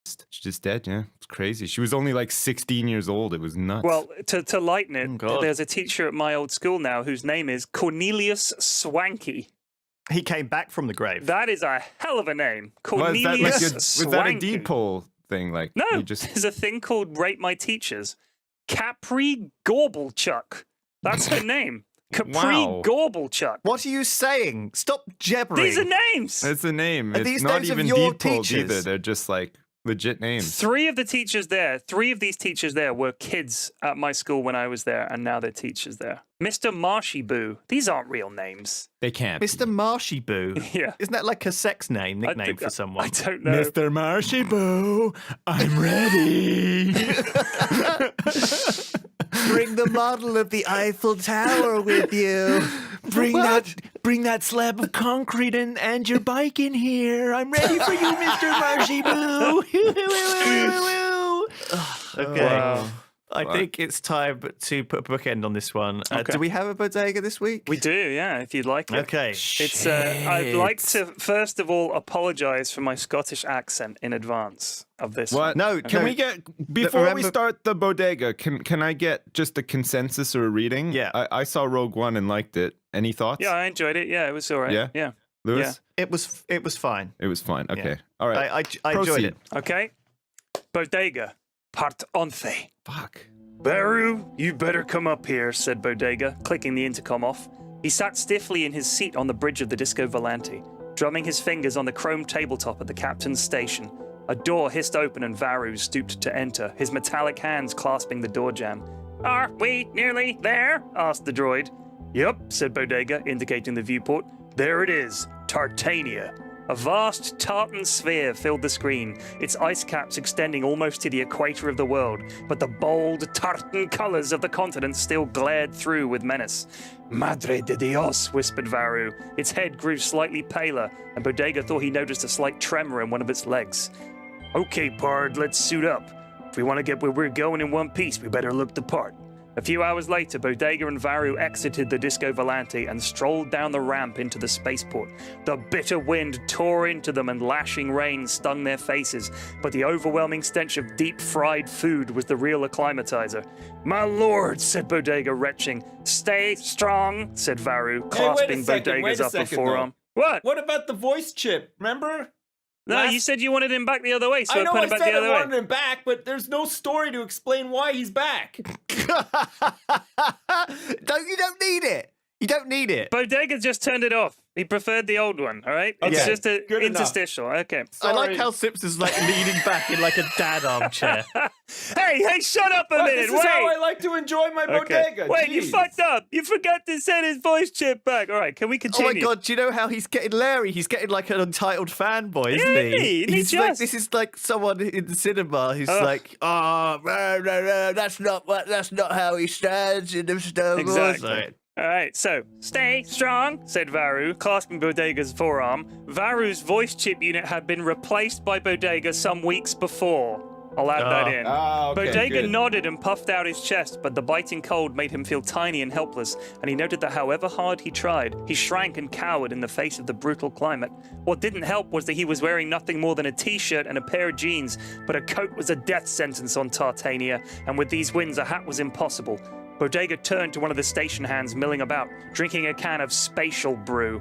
She's just dead, yeah. It's crazy. She was only like 16 years old. It was nuts. Well, to lighten it, there's a teacher at my old school now whose name is Cornelius Swanky. He came back from the grave. That is a hell of a name. Was Cornelius that a Swanky. D-pole thing? Like, No, just... there's a thing called Rate My Teachers. Capri Gorbelchuk. That's her name. Capri Gorbelchuk. What are you saying? Stop jabbering. These are names. It's a name. Are It's these not names even of your D-poled teachers? either. They're just like legit names. Three of these teachers there were kids at my school when I was there, and now they're teachers there. Mr. Marshy Boo. These aren't real names. They can't. Mr. Marshy Boo. Yeah. Isn't that like a sex nickname for someone? I don't know. Mr. Marshy Boo, I'm ready. Bring the model of the Eiffel Tower with you. Bring that slab of concrete and your bike in here. I'm ready for you, Mr. Marshy Boo. Okay. Wow. I think it's time to put a bookend on this one. Okay. Do we have a bodega this week? We do, yeah, if you'd like it. Okay. It's. I'd like to, first of all, apologise for my Scottish accent in advance of this What? one. No, Can we get, before we remember- start the bodega, can I get just a consensus or a reading? Yeah. I saw Rogue One and liked it. Any thoughts? Yeah, I enjoyed it. Yeah, it was all right. Yeah? Yeah. Lewis? It was fine. It was fine. Okay. Yeah. All right. I enjoyed it. Okay. Bodega. Part 11. Fuck. Baru, you better come up here, said Bodega, clicking the intercom off. He sat stiffly in his seat on the bridge of the Disco Volante, drumming his fingers on the chrome tabletop at the captain's station. A door hissed open and Varu stooped to enter, his metallic hands clasping the door jamb. Are we nearly there? Asked the droid. Yep, said Bodega, indicating the viewport. There it is, Tartania. A vast tartan sphere filled the screen, its ice caps extending almost to the equator of the world, but the bold tartan colors of the continent still glared through with menace. Madre de Dios, whispered Varu. Its head grew slightly paler, and Bodega thought he noticed a slight tremor in one of its legs. Okay, Pard, let's suit up. If we want to get where we're going in one piece, we better look the part. A few hours later, Bodega and Varu exited the Disco Volante and strolled down the ramp into the spaceport. The bitter wind tore into them and lashing rain stung their faces, but the overwhelming stench of deep-fried food was the real acclimatizer. My lord, said Bodega, retching. Stay strong, said Varu, clasping Bodega's upper forearm. What? What about the voice chip? Remember? No, you said you wanted him back the other way, so I know put I him back said the other I way. wanted him back, but there's no story to explain why he's back. You don't need it. You don't need it. Bodega just turned it off. He preferred the old one, all right? It's Okay, just an good enough. interstitial. Okay. I like how Simpson's like leaning back in like a dad armchair. Hey, shut up a minute. This Wait. is how I like to enjoy my bodega. Wait, you Jeez. fucked up. You forgot to send his voice chip back. All right, can we Oh continue? my god, do you know how he's getting Larry? He's getting like an untitled fanboy, isn't Isn't he? Isn't he He's like, just? this is like someone in the cinema who's like, oh, no, that's not how he stands in the Star Wars. Exactly. All right, so stay strong, said Varu, clasping Bodega's forearm. Varu's voice chip unit had been replaced by Bodega some weeks before. I'll add that in. Okay, Bodega good. nodded and puffed out his chest, but the biting cold made him feel tiny and helpless, and he noted that however hard he tried, he shrank and cowered in the face of the brutal climate. What didn't help was that he was wearing nothing more than a t-shirt and a pair of jeans, but a coat was a death sentence on Tartania, and with these winds a hat was impossible. Bodega turned to one of the station hands milling about, drinking a can of spatial brew.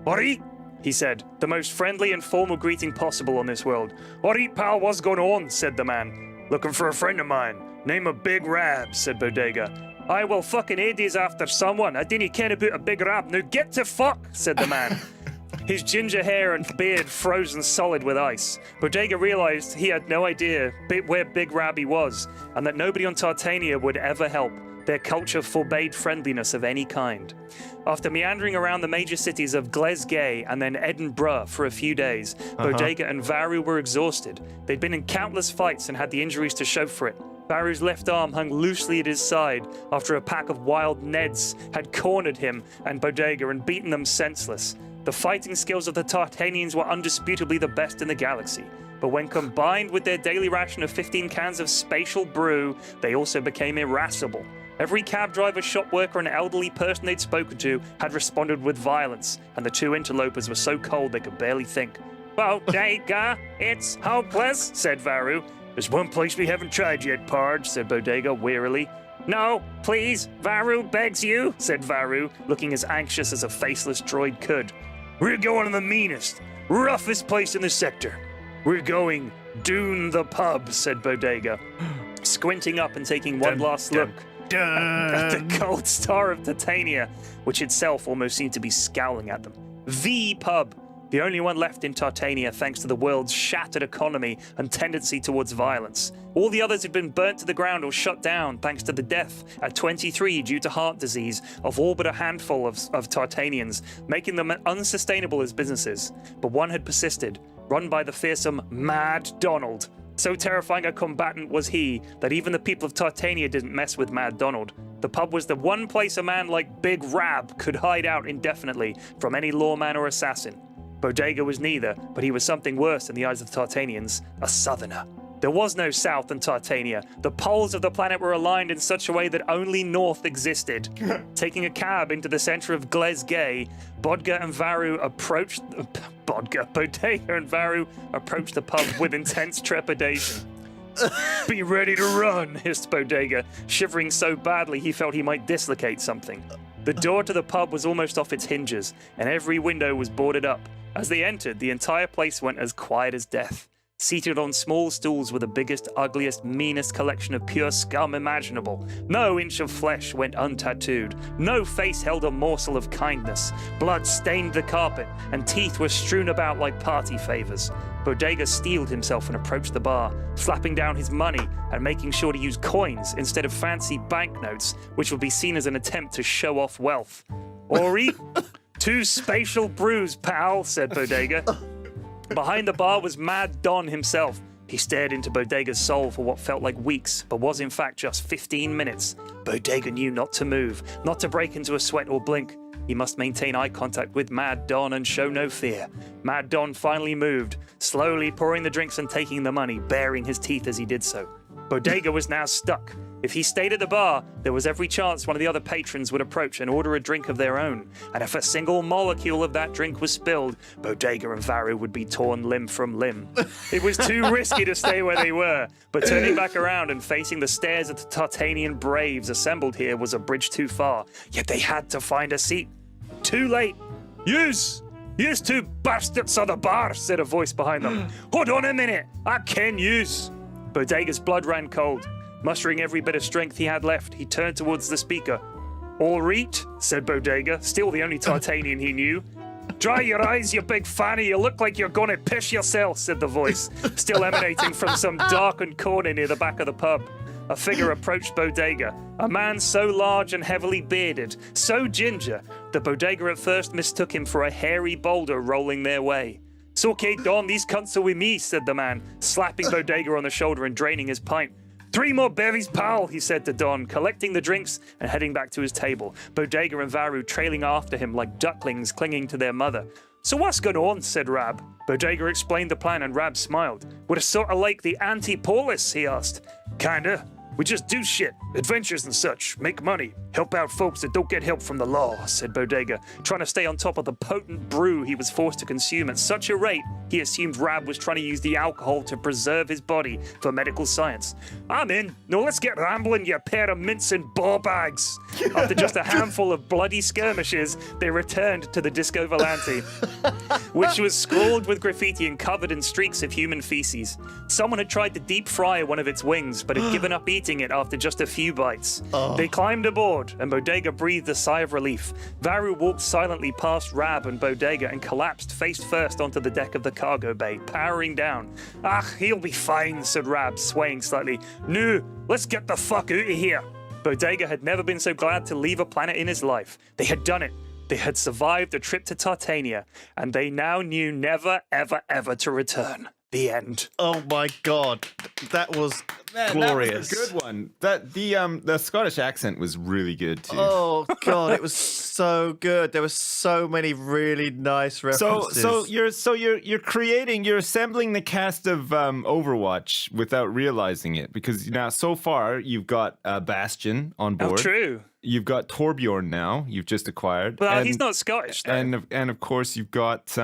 Ori, he said, the most friendly and formal greeting possible on this world. Ori, pal, what's going on? Said the man. Looking for a friend of mine. Name of Big Rab, said Bodega. I will fucking Hades after someone. I didn't care about a big rab. Now get to fuck, said the man. His ginger hair and beard frozen solid with ice. Bodega realized he had no idea where Big Rabby was, and that nobody on Tartania would ever help. Their culture forbade friendliness of any kind. After meandering around the major cities of Glasgow and then Edinburgh for a few days, Bodega and Varu were exhausted. They'd been in countless fights and had the injuries to show for it. Varu's left arm hung loosely at his side after a pack of wild Neds had cornered him and Bodega and beaten them senseless. The fighting skills of the Tartanians were undisputably the best in the galaxy. But when combined with their daily ration of 15 cans of spatial brew, they also became irascible. Every cab driver, shop worker, and elderly person they'd spoken to had responded with violence, and the two interlopers were so cold they could barely think. Bodega, it's hopeless, said Varu. There's one place we haven't tried yet, Parge, said Bodega wearily. No, please, Varu begs you, said Varu, looking as anxious as a faceless droid could. We're going to the meanest, roughest place in the sector. We're going Dune the pub, said Bodega, squinting up and taking one last look at the gold star of Titania, which itself almost seemed to be scowling at them. The pub, the only one left in Tartania thanks to the world's shattered economy and tendency towards violence. All the others had been burnt to the ground or shut down thanks to the death at 23 due to heart disease of all but a handful of Tartanians, making them unsustainable as businesses. But one had persisted, run by the fearsome Mad Donald. So terrifying a combatant was he that even the people of Tartania didn't mess with Mad Donald. The pub was the one place a man like Big Rab could hide out indefinitely from any lawman or assassin. Bodega was neither, but he was something worse in the eyes of Tartanians, a southerner. There was no south in Tartania. The poles of the planet were aligned in such a way that only north existed. Taking a cab into the center of Bodega and Varu approached the pub with intense trepidation. Be ready to run, hissed Bodega, shivering so badly he felt he might dislocate something. The door to the pub was almost off its hinges, and every window was boarded up. As they entered, the entire place went as quiet as death. Seated on small stools were the biggest, ugliest, meanest collection of pure scum imaginable. No inch of flesh went untattooed. No face held a morsel of kindness. Blood stained the carpet, and teeth were strewn about like party favors. Bodega steeled himself and approached the bar, slapping down his money and making sure to use coins instead of fancy banknotes, which would be seen as an attempt to show off wealth. Ori, 2 spatial brews, pal, said Bodega. Behind the bar was Mad Don himself. He stared into Bodega's soul for what felt like weeks, but was in fact just 15 minutes. Bodega knew not to move, not to break into a sweat or blink. He must maintain eye contact with Mad Don and show no fear. Mad Don finally moved, slowly pouring the drinks and taking the money, baring his teeth as he did so. Bodega was now stuck. If he stayed at the bar, there was every chance one of the other patrons would approach and order a drink of their own. And if a single molecule of that drink was spilled, Bodega and Varu would be torn limb from limb. It was too risky to stay where they were, but turning back around and facing the stares of the Tartanian braves assembled here was a bridge too far. Yet they had to find a seat. Too late. Yous 2 bastards of the bar, said a voice behind them. Hold on a minute, I can use. Bodega's blood ran cold. Mustering every bit of strength he had left, he turned towards the speaker. All right, said Bodega, still the only Tartanian he knew. Dry your eyes, you big fanny, you look like you're gonna piss yourself, said the voice, still emanating from some darkened corner near the back of the pub. A figure approached Bodega, a man so large and heavily bearded, so ginger, that Bodega at first mistook him for a hairy boulder rolling their way. It's okay, Don, these cunts are with me, said the man, slapping Bodega on the shoulder and draining his pint. 3 more bevies, pal, he said to Don, collecting the drinks and heading back to his table, Bodega and Varu trailing after him like ducklings clinging to their mother. So what's going on, said Rab. Bodega explained the plan and Rab smiled. We're sort of like the anti-polis, he asked. Kinda. We just do shit, adventures and such, make money, help out folks that don't get help from the law, said Bodega, trying to stay on top of the potent brew he was forced to consume at such a rate he assumed Rab was trying to use the alcohol to preserve his body for medical science. I'm in. Now let's get rambling, you pair of mints and ball bags. After just a handful of bloody skirmishes, they returned to the Disco Volante, which was scrawled with graffiti and covered in streaks of human feces. Someone had tried to deep fry one of its wings, but had given up eating it after just a few bites. They climbed aboard, and Bodega breathed a sigh of relief. Varu walked silently past Rab and Bodega and collapsed face first onto the deck of the cargo bay, powering down. Ah, he'll be fine, said Rab, swaying slightly. No, let's get the fuck out of here. Bodega had never been so glad to leave a planet in his life. They had done it. They had survived a trip to Tartania, and they now knew never, ever, ever to return. The end. Oh my god, that was glorious. That was a good one. The Scottish accent was really good too. Oh god, it was so good. There were so many really nice references. So you're assembling the cast of Overwatch without realizing it, because now so far you've got Bastion on board. Oh, true. You've got Torbjorn now. You've just acquired. Well, he's not Scottish, though. And of course you've got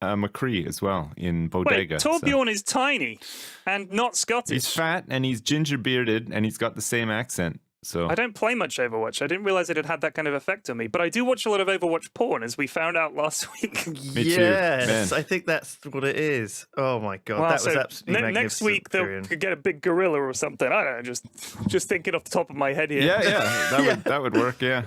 McCree as well in Bodega. Wait, so- Torbjorn is tiny and not Scottish. He's fat and he's ginger bearded and he's got the same accent. So I don't play much Overwatch. I didn't realize it had that kind of effect on me. But I do watch a lot of Overwatch porn, as we found out last week. Me too, Yes, man. I think that's what it is. Oh my god, Wow, that was so absolutely magnificent. next week they'll Kieran. get a big gorilla or something. I don't know. Just thinking off the top of my head here. yeah, that would work. Yeah.